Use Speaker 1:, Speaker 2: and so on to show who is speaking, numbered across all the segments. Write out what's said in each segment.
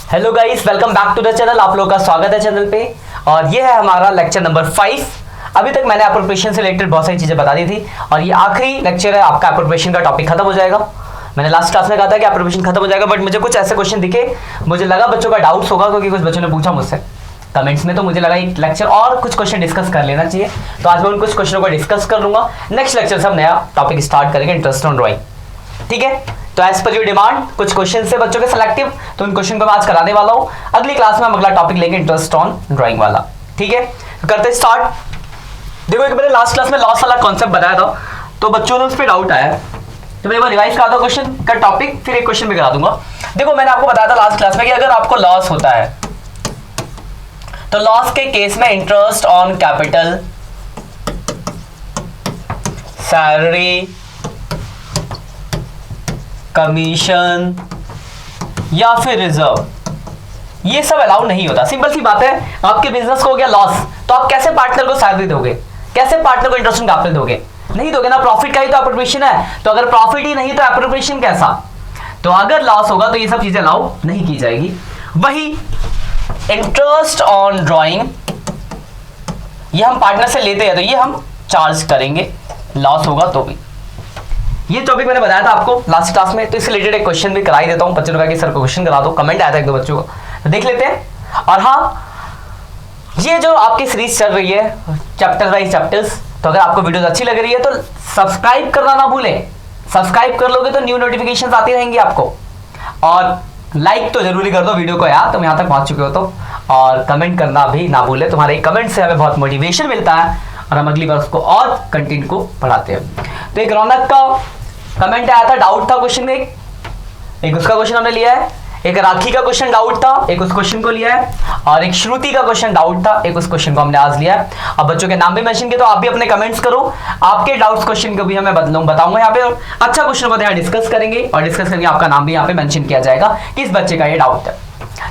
Speaker 1: Hello guys, welcome back to the channel. आप लोगों का स्वागत है चैनल पे। और ये है हमारा लेक्चर नंबर 5। अभी तक मैंने अप्रोप्रिएशन से रिलेटेड बहुत सारी चीजें बता दी थी और ये आखिरी लेक्चर है, आपका अप्रोप्रिएशन का टॉपिक खत्म हो जाएगा। मैंने लास्ट क्लास में कहा था कि अप्रोप्रिएशन खत्म हो जाएगा, बट मुझे कुछ ऐसे क्वेश्चन दिखे, मुझे लगा बच्चों का डाउट्स होगा क्योंकि कुछ बच्चों ने पूछा मुझसे कमेंट्स में, तो मुझे लगा एक लेक्चर और कुछ क्वेश्चन डिस्कस कर लेना चाहिए। तो आज मैं उन कुछ क्वेश्चनों को डिस्कस कर लूंगा। नेक्स्ट लेक्चर से हम नया टॉपिक स्टार्ट करेंगे, इंटरेस्ट ऑन ड्राइंग। ठीक है, तो एज पर योर डिमांड कुछ क्वेश्चन से बच्चों के सिलेक्टिव, तो उन क्वेश्चन को मैं आज कराने वाला हूं। अगली क्लास में हम अगला टॉपिक लेंगे इंटरेस्ट ऑन ड्राइंग वाला। ठीक है, तो करते स्टार्ट। देखो, एक मैंने लास्ट क्लास में लॉस वाला कॉन्सेप्ट बताया था, तो बच्चों ने उस पर डाउट आया, तो मैं एक बार रिवाइज करा दूं क्वेश्चन का टॉपिक, फिर एक क्वेश्चन भी करा दूंगा। देखो, मैंने आपको बताया था लास्ट क्लास में कि अगर आपको लॉस होता है तो लॉस के केस में interest on capital, salary, commission या फिर रिजर्व, ये सब अलाउ नहीं होता। सिंपल सी बात है, आपके बिजनेस को हो गया लॉस, तो आप कैसे पार्टनर को सैलरी दोगे, कैसे पार्टनर को इंटरेस्ट ऑन कैपिटल दोगे? नहीं दोगे ना। प्रॉफिट का ही तो अप्रोप्रिएशन है, तो अगर प्रॉफिट ही नहीं तो अप्रोप्रिएशन कैसा? तो अगर लॉस होगा तो ये सब चीजें अलाउ नहीं की जाएगी। वही इंटरेस्ट ऑन ड्राइंग, ये हम पार्टनर से लेते हैं तो ये हम चार्ज करेंगे, लॉस होगा तो भी। ये टॉपिक मैंने बताया था आपको लास्ट क्लास में, तो इससे रिलेटेड एक क्वेश्चन भी करा ही देता हूं। बच्चों ने कहा कि सर को क्वेश्चन करा दो, कमेंट आया था एक दो बच्चों को, तो देख लेते हैं। और हाँ, ये जो आपकी सीरीज चल रही है चैप्टर वाइज चैप्टर्स, तो अगर आपको वीडियोस अच्छी लग रही है तो सब्सक्राइब करना ना भूलें। सब्सक्राइब कर लोगे तो न्यू नोटिफिकेशन आती रहेंगी आपको, और लाइक तो जरूरी कर दो वीडियो को यार, तुम यहाँ तक पहुंच चुके हो तो। और कमेंट करना भी ना भूले, तुम्हारे कमेंट से हमें बहुत मोटिवेशन मिलता है और हम अगली बार उसको और कंटेंट को बढ़ाते हैं। तो एक रौनक का कमेंट आया था, डाउट था क्वेश्चन में, एक उसका क्वेश्चन हमने लिया है, एक राखी का क्वेश्चन डाउट था, एक उस क्वेश्चन को लिया है, और एक श्रुति का क्वेश्चन डाउट था, एक उस क्वेश्चन को हमने आज लिया है। अब बच्चों के नाम भी मेंशन किए, तो आप भी अपने कमेंट्स करो, आपके डाउट्स क्वेश्चन को भी हमें बताऊंगा यहाँ पे, और अच्छा क्वेश्चन को यहाँ डिस्कस करेंगे, और डिस्कस करके आपका नाम भी यहाँ पे मेंशन किया जाएगा कि इस बच्चे का ये डाउट है।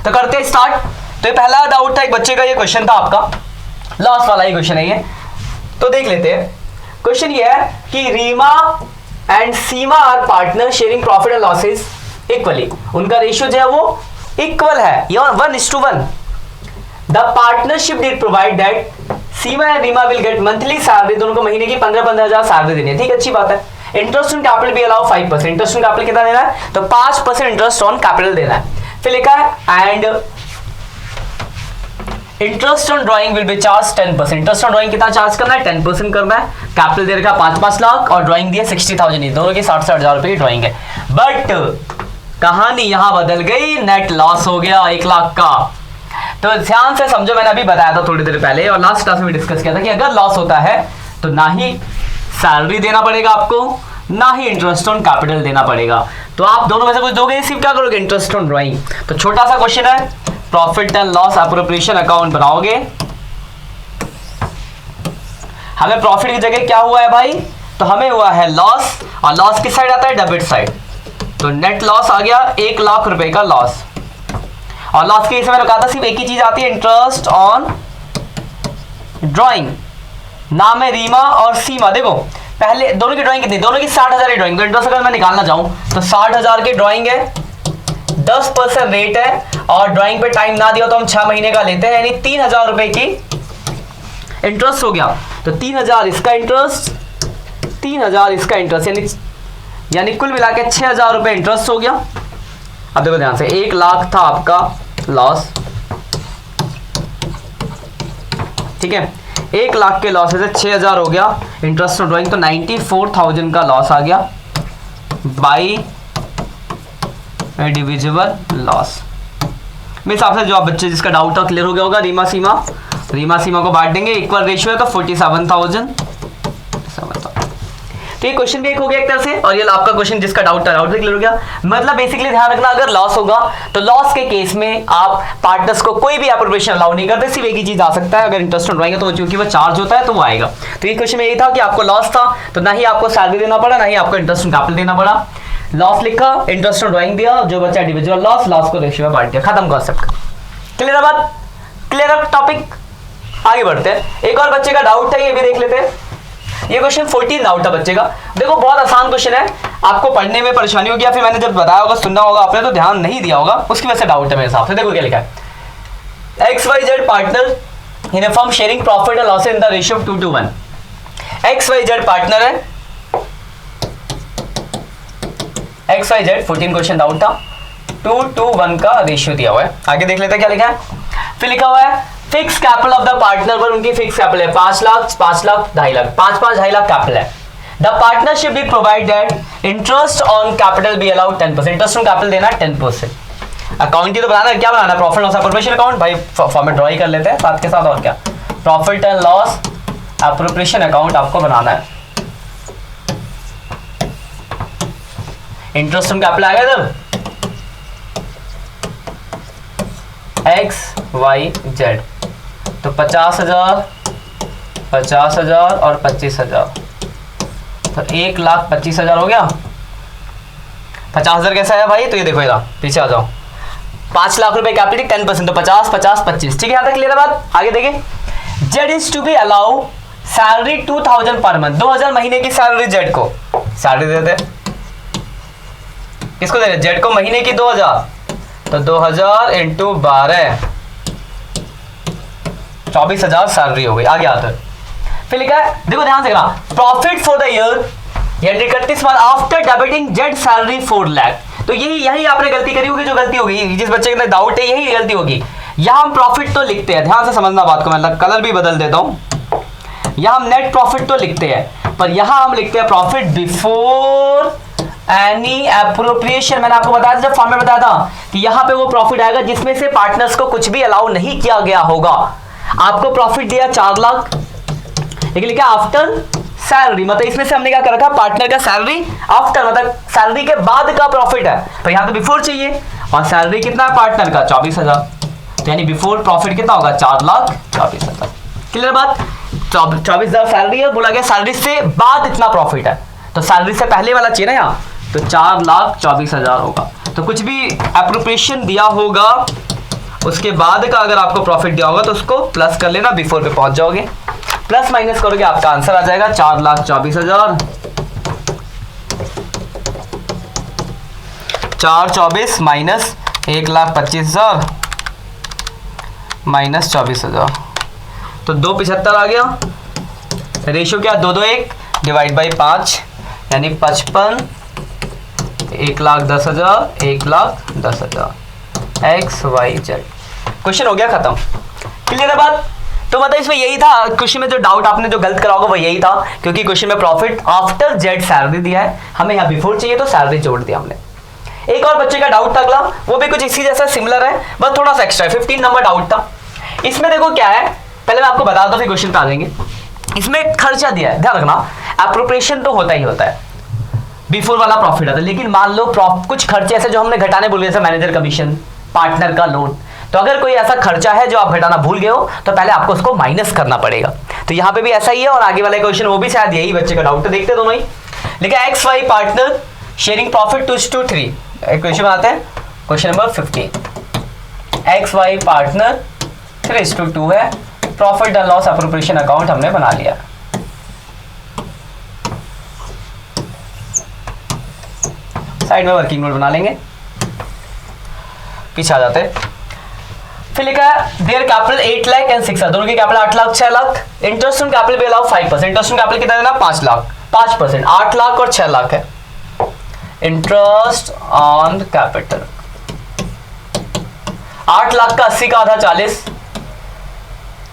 Speaker 1: तो करते हैं स्टार्ट। तो ये पहला डाउट था एक बच्चे का, ये क्वेश्चन था आपका, लॉस वाला ही क्वेश्चन है ये, तो देख लेते हैं। क्वेश्चन ये है कि Reema and Seema are partner sharing profit and losses equally, उनका रेशियो जो है वो इक्वल है, या 1:1। The partnership did provide that Seema and Reema will get monthly salary, दोनों को महीने की 15-15 हजार सैलरी देनी है। ठीक, अच्छी बात है। इंटरेस्ट ऑन कैपिटल भी अलाउ 5%, इंटरेस्ट ऑन कैपिटल कितना देना है? तो 5% इंटरेस्ट ऑन कैपिटल देना है। फिर लिखा है and interest on drawing will be charge 10%। Interest on drawing कितना चार्ज करना है? 10% करना है। कैपिटल दे रखा 5-5 लाख और ड्राइंग दी है 60,000, दोनों की 60-60 हजार रुपए की ड्राइंग है। बट कहानी यहां बदल गई, नेट लॉस हो गया 1 लाख का। तो ध्यान से समझो, मैंने अभी बताया था थोड़ी देर पहले और लास्ट क्लास में डिस्कस किया था कि अगर लॉस होता है तो ना ही सैलरी देना पड़ेगा आपको, ना ही इंटरेस्ट ऑन कैपिटल देना पड़ेगा। तो आप दोनों में से कुछ दोगे, सिर्फ क्या करोगे? Interest on drawing. तो छोटा सा क्वेश्चन है, profit and loss appropriation account बनाओगे। हमें प्रॉफिट की जगह क्या हुआ है भाई? तो हमें हुआ है लॉस, और लॉस किस साइड आता है? Debit side. तो नेट लॉस आ गया 1 लाख रुपए का लॉस। और लॉस के केस में कहा था सिर्फ एक ही चीज आती है, इंटरेस्ट ऑन ड्राइंग। नाम है रीमा और सीमा। देखो पहले दोनों की ड्राइंग कितनी? दोनों की 60,000 की ड्राइंग। तो इंटरेस्ट अगर मैं निकालना चाहूं तो 60,000 की ड्राइंग है, 10% रेट है, और ड्राइंग पे टाइम ना दिया तो हम 6 महीने का लेते हैं, यानी 3,000 रुपए की इंटरेस्ट हो गया। तो 3,000 इसका इंटरेस्ट, 3,000 इसका इंटरेस्ट, यानी कुल मिला के 6,000 रुपए इंटरेस्ट हो गया। अब देखो ध्यान से, 1 लाख था आपका लॉस, ठीक है, 1 लाख के लॉस से 6,000 हो गया इंटरेस्ट ऑन ड्राइंग, तो 94,000 का लॉस आ गया बाई डिविजिबल लॉस। मेरे हिसाब से जो आप बच्चे जिसका डाउट था क्लियर हो गया होगा। रीमा सीमा को बांट देंगे, इक्वल रेशियो है तो 47,000। तो ये क्वेश्चन भी एक हो गया एक तरह से, और ये आपका क्वेश्चन जिसका डाउट था डाउट भी क्लियर हो गया। मतलब बेसिकली ध्यान रखना, अगर लॉस होगा तो लॉस के केस में आप पार्टनर्स को कोई भी एप्रोप्रिएशन अलाउ नहीं करते, सिर्फ एक ही चीज आ सकता है, अगर इंटरेस्ट ऑन ड्राइंग है तो क्योंकि वो चार्ज होता है तो वो आएगा। तो ये क्वेश्चन में यही था कि आपको लॉस था तो ना ही आपको सैलरी देना पड़ा, ना ही आपको इंटरेस्ट ऑन कैपिटल देना पड़ा। लॉस लिखा, इंटरेस्ट ऑन ड्राइंग दिया, जो बचा इंडिविजुअल लॉस को रेशियो में बांट दिया, खत्म कॉन्सेप्ट। क्लियर है बात? क्लियर है टॉपिक? आगे बढ़ते हैं। एक और बच्चे का डाउट है, ये भी देख लेते हैं। ये क्वेश्चन 14 डाउट था बच्चे का। देखो बहुत आसान क्वेश्चन है, आपको पढ़ने में परेशानी होगी या फिर मैंने जब बताया होगा सुनना होगा आपने तो ध्यान नहीं दिया होगा, उसकी वजह से डाउट है मेरे हिसाब से। देखो क्या लिखा है, XYZ partner in a firm sharing profit and loss in the ratio 2:1। XYZ partner है, XYZ 14 क्वेश्चन डाउट था, 2:1 का रेशियो दिया हुआ है। आगे देख लेते हैं क्या लिखा है। फिर लिखा हुआ है fix capital of the partner, पर उनकी फिक्स कैपिटल है 5 लाख, 5 लाख, 2.5 लाख, 5 2.5 लाख कैपिटल है। द पार्टनरशिप भी provide that interest on capital be allowed 10%, interest on capital देना 10%। अकाउंट ही तो बनाना है, क्या बनाना है, प्रॉफिट लॉस अप्रोप्रिएशन अकाउंट। भाई फॉर्मेट ड्रॉ ही कर लेते हैं साथ के साथ, और क्या, profit and loss appropriation account आपको बनाना है। इंटरेस्ट ऑन कैपिटल आएगा इधर XYZ, तो 50,000, 50,000 और 25,000, तो 1,25,000 हो गया। 50,000 कैसा है भाई, तो ये देखो इधर पीछे आ जाओ, 5 लाख रुपए कैपिटल 10%, तो 50 50 25, ठीक है, यहाँ तक क्लियर है बात। आगे देखिए, Z is to be allow salary 2,000 per month, 2,000 महीने की सैलरी जेड को, सैलरी देते किसको दे रहे, जेड को महीने की 2,000, तो 2,000 इंटू 12, 24,000 सैलरी हो गई। आगे आता है, फिर लिखा है, देखो ध्यान से, profit for the year 31 month after debiting Z salary 4 lakh. तो यही आपने गलती करी होगी, जो गलती होगी जिस बच्चे के अंदर डाउट है यही गलती होगी। यहां हम प्रॉफिट तो लिखते हैं, ध्यान से समझना बात को, मैं कलर भी बदल देता हूं। यहां हम नेट प्रॉफिट तो लिखते हैं, पर यहां हम लिखते हैं प्रॉफिट बिफोर एनी एप्रोप्रिएशन। मैंने आपको बताया था जब फॉर्मेट बताया था कि यहां पे वो प्रॉफिट आएगा जिसमें से पार्टनर्स को कुछ भी अलाउ नहीं किया गया होगा। आपको प्रॉफिट दिया 4 लाख, लेकिन लिखा आफ्टर सैलरी, मतलब इसमें से हमने क्या कर रखा, पार्टनर का सैलरी आफ्टर, मतलब सैलरी के बाद का प्रॉफिट है, तो यहां तो बिफोर चाहिए, और सैलरी कितना है पार्टनर का 24,000, तो यानी बिफोर प्रॉफिट कितना होगा 4,24,000। क्लियर बात, 24,000 सैलरी है, बोला गया सैलरी से बाद इतना प्रॉफिट है, तो सैलरी से पहले वाला चाहिए ना यहाँ, तो 4,24,000 होगा। तो कुछ भी एप्रोप्रिएशन दिया होगा उसके बाद का अगर आपको प्रॉफिट दिया होगा तो उसको प्लस कर लेना, बिफोर पे पहुंच जाओगे, प्लस माइनस करोगे आपका आंसर आ जाएगा 4,24,000, 424 माइनस 1,25,000 माइनस 24,000, तो 275 आ गया। रेशियो क्या, 2:1 डिवाइड बाई 5, यानी 55, 1,10,000, 1,10,000, XYZ। क्वेश्चन हो गया खत्म, क्लियर है बात। तो मतलब इसमें यही था क्वेश्चन में, जो डाउट आपने जो गलत करा होगा वो यही था, क्योंकि क्वेश्चन में प्रॉफिट आफ्टर जेड सैलरी दिया है, हमें यहाँ बिफोर चाहिए तो सैलरी जोड़ दिया हमने। एक और बच्चे का डाउट था अगला, वो भी कुछ इसी जैसा सिमिलर है, बस थोड़ा सा एक्स्ट्रा, 15 नंबर डाउट था। इसमें देखो क्या है, पहले मैं आपको बता दूं फिर क्वेश्चन पे आ जाएंगे। इसमें खर्चा दिया है, ध्यान रखना, एप्रोप्रिएशन तो होता ही होता है, बिफोर वाला प्रॉफिट आता है, लेकिन मान लो कुछ खर्चे ऐसे जो हमने घटाने भूल गए, जैसे मैनेजर कमीशन, पार्टनर का लोन, तो अगर कोई ऐसा खर्चा है जो आप घटाना भूल गए हो तो पहले आपको उसको माइनस करना पड़ेगा। तो यहाँ पे भी ऐसा ही है, और आगे वाला क्वेश्चन वो भी शायद यही बच्चे का डाउट है, देखते दोनों ही। लिखा XY partner sharing profit 2:3, question आते हैं क्वेश्चन नंबर 15। XY पार्टनर 3:2 है, profit and loss appropriation account हमने बना लिया। साइड में वर्किंग नोट बना लेंगे, पीछे आ जाते हैं। फिर लिखा है their capital 8 lakh and 6 lakh, दोनों की capital 8 lakh 6 lakh. Interest on capital भी अलाउ 5%, इंटरेस्ट ऑन कैपिटल कितना देना 5 लाख, 5%, 8 लाख और 6 लाख है इंटरेस्ट ऑन कैपिटल। 8 लाख का 80 का आधा 40,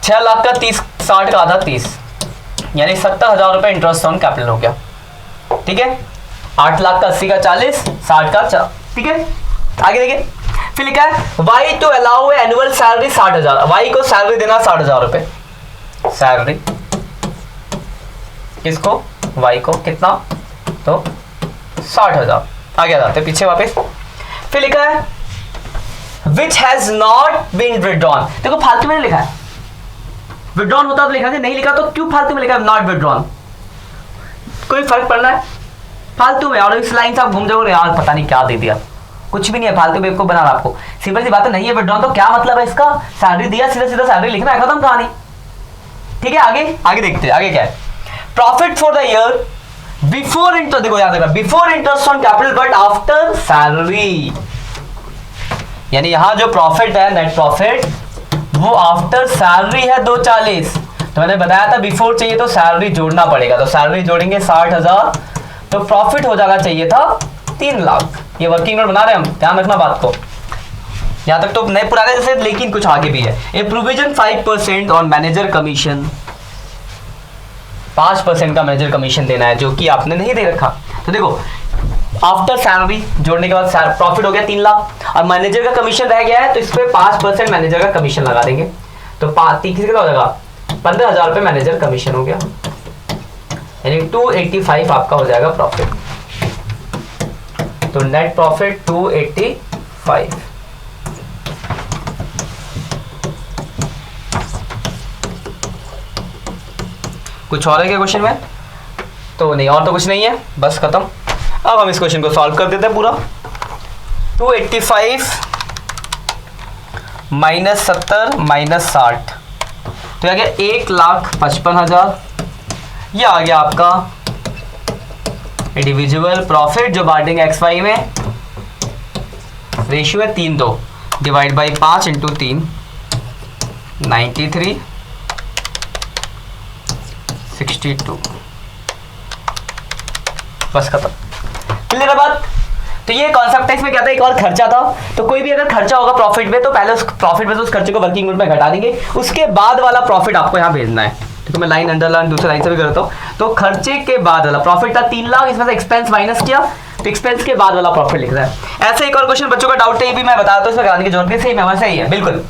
Speaker 1: 6 लाख का 30, 60 का आधा 30, यानी 70,000 रुपए इंटरेस्ट ऑन कैपिटल हो गया। ठीक है, 8 लाख का 80 का 40, 60 का 40, ठीक है। आगे देखिए, फिर लिखा है Y to allow annual salary 60,000, Y को सैलरी देना 60,000 रुपए, सैलरी किसको, वाई को, कितना, तो 60,000। आगे आ जाते पीछे वापस। फिर लिखा है which has not been withdrawn, देखो फालतू में लिखा है, विड्रॉन होता तो लिखा है, नहीं लिखा तो क्यों फालतू में लिखा है नॉट विड्रॉन, कोई फर्क पड़ना है फालतू में। और इस लाइन से आप घूम जाओगे यार पता नहीं क्या दे दिया, कुछ भी नहीं है, फालतू बेवकूफ बना रहा आपको, सिंपल सी बात है, नहीं है विड्रॉन तो क्या मतलब है इसका, सैलरी दिया सीधा सीधा सैलरी लिखना है, खत्म कहानी। ठीक है, आगे देखते हैं आगे क्या है। Profit for the year before interest, देखो याद रखना, before interest on capital but after salary, यानी यहां जो प्रॉफिट है नेट प्रॉफिट वो आफ्टर सैलरी है 240। तो मैंने बताया था बिफोर चाहिए तो सैलरी जोड़ना पड़ेगा, तो सैलरी जोड़ेंगे 60,000, तो प्रॉफिट हो जाना चाहिए था 3 लाख। ये वर्किंग नोट बना रहे हैं हम, ध्यान रखना बात को, यहां तक तो नए पुराने जैसे, लेकिन कुछ आगे भी है। ए प्रोविजन 5% ऑन मैनेजर कमीशन, 5% का मैनेजर कमीशन देना है जो कि आपने नहीं दे रखा। तो देखो आफ्टर सैलरी जोड़ने के बाद प्रॉफिट हो गया 3 लाख और मैनेजर का कमीशन रह गया है, तो इस पे 5% मैनेजर का कमीशन लगा देंगे, तो कितना हो जाएगा 15,000 रुपये मैनेजर कमीशन हो गया, यानी 285 आपका हो जाएगा प्रॉफिट। तो नेट प्रॉफिट 285। कुछ और है क्या क्वेश्चन में? तो नहीं, और तो कुछ नहीं है, बस खत्म। अब हम इस क्वेश्चन को सॉल्व कर देते हैं पूरा। 285 माइनस 70 माइनस 60, तो आ गया 1,55,000। यह आ गया आपका इंडिविजुअल प्रॉफिट जो बांटेंगे एक्स वाई में, रेशियो है 3:2, डिवाइड बाई 5 इंटू 3, 93 62, बस खत्म। क्लियर है बात? तो ये कॉन्सेप्ट है, इसमें क्या था, एक और खर्चा था, तो कोई भी अगर खर्चा होगा प्रॉफिट में तो पहले उस प्रॉफिट में से उस खर्चे को वर्किंग नोट में घटा देंगे, उसके बाद वाला प्रॉफिट आपको यहाँ भेजना है। तो मैं लाइन अंडरलाइन दूसरी लाइन से भी करता हूँ। तो खर्चे के बाद वाला प्रॉफिट था 3 लाख, इसमें से एक्सपेंस माइनस किया, तो एक्सपेंस के बाद वाला प्रॉफिट लिख रहा है। ऐसे एक और क्वेश्चन बच्चों का डाउट है, ये भी मैं बताता हूँ, इसमें कराने की जरूरत नहीं, सही है, सही है बिल्कुल।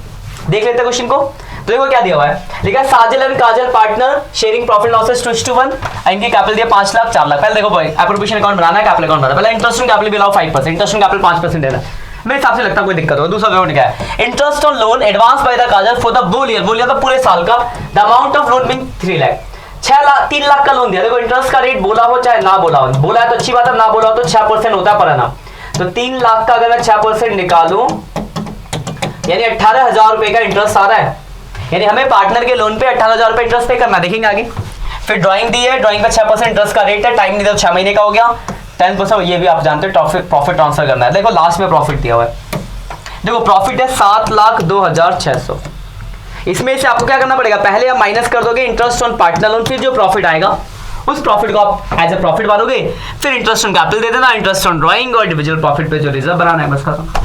Speaker 1: देख लेते हैं क्वेश्चन को। तो देखो क्या दिया हुआ है, लिखा है Sajil and Kajal partner sharing profit losses 2:1, इनकी कैपिटल दिया 5 लाख 4 लाख। पहले देखो भाई एप्रोप्रिएशन अकाउंट बनाना है, कैपिटल अकाउंट बनाना है। पहले इंटरेस्ट ऑन कैपिटल बिलाओ 5%, इंटरेस्ट ऑन कैपिटल 5% देना, मेरे हिसाब से लगता है कोई दिक्कत हो। दूसरा क्या है, interest on loan advance by the Kajal for the whole year, तो पूरे साल का, the amount of loan being 3 lakh, 3 lakh का लोन दिया। देखो इंटरेस्ट का रेट बोला हो चाहे ना बोला हो, बोला है तो अच्छी बात है, ना बोला हो तो 6% होता है पर आना। तो 3 लाख का अगर मैं 6% निकालूं, यानी 18,000 रुपए का इंटरेस्ट आ रहा है, यानी हमें पार्टनर के लोन पे 18,000 रुपए इंटरेस्ट पे करना, देखेंगे आगे। फिर ड्राइंग दी है, ड्राइंग का 6% इंटरेस्ट का रेट है, टाइम नहीं दिया तो 6 महीने का हो गया, 10%, ये भी आप जानते हो प्रॉफिट ट्रांसफर करना है। देखो लास्ट में प्रॉफिट दिया हुआ है, देखो प्रॉफिट है 7,02,600। इसमें से आपको क्या करना पड़ेगा, पहले आप माइनस कर दोगे इंटरेस्ट ऑन पार्टनर लोन, फिर जो प्रॉफिट आएगा उस प्रॉफिट को आप एज ए प्रॉफिट मानोगे, फिर इंटरेस्ट ऑन कैपिटल दे देना, इंटरेस्ट ऑन ड्राइंग और इंडिविजुअल प्रॉफिट पे जो रिजर्व बनाना है, बस खत्म।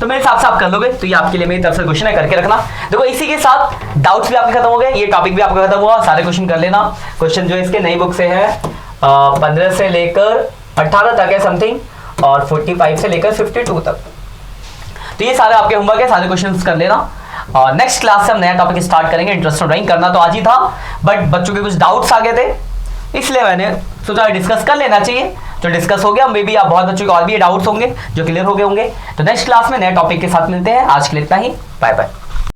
Speaker 1: तो मेरे हिसाब से आप कर लोगे, तो ये आपके लिए मेरी तरफ से क्वेश्चन है, करके रखना। देखो इसी के साथ डाउट्स भी आपके खत्म हो गए, ये टॉपिक भी आपका खत्म हुआ, सारे क्वेश्चन कर लेना। क्वेश्चन जो इसके नई बुक से है 15 से लेकर 18 तक है समथिंग, और 45 से लेकर 52 तक। तो ये सारे आपके होमवर्क है, सारे क्वेश्चन कर लेना। और नेक्स्ट क्लास से हम नया टॉपिक स्टार्ट करेंगे। इंटरेस्ट ऑन ड्राइंग करना तो आज ही था, बट बच्चों के कुछ डाउट्स आ गए थे, इसलिए मैंने सोचा डिस्कस कर लेना चाहिए। जो डिस्कस हो गया, मे बी आप बहुत बच्चों के और भी डाउट्स होंगे जो क्लियर हो गए होंगे। तो नेक्स्ट क्लास में नए टॉपिक के साथ मिलते हैं। आज के लिए इतना ही, बाय बाय।